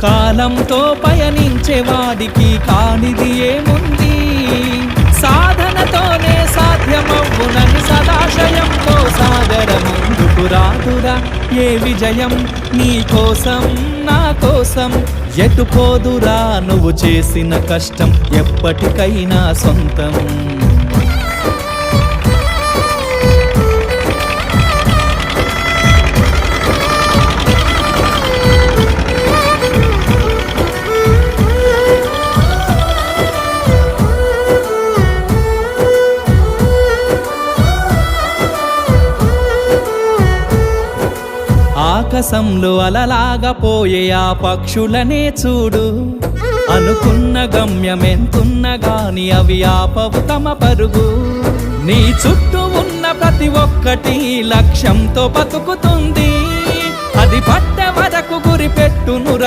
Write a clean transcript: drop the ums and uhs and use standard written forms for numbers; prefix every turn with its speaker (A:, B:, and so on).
A: కాలంతో పయనించే వాడికి కానిది ఏముంది, సాధనతోనే సాధ్యమవునని సదాశయంతో సాగర ముందుకు రాదురా ఏ విజయం. నీ కోసం నా కోసం ఎటు పోదురా నువ్వు చేసిన కష్టం ఎప్పటికైనా సొంతం. ఆకాశంలో అలలాగా పోయే ఆ పక్షులనే చూడు, అనుకున్న గమ్యమెంతున్న గాని అవి ఆపవు తమ పరుగు. నీ చుట్టూ ఉన్న ప్రతి ఒక్కటి లక్ష్యంతో బతుకుతుంది, అది పట్ట వరకు గురి పెట్టునురా.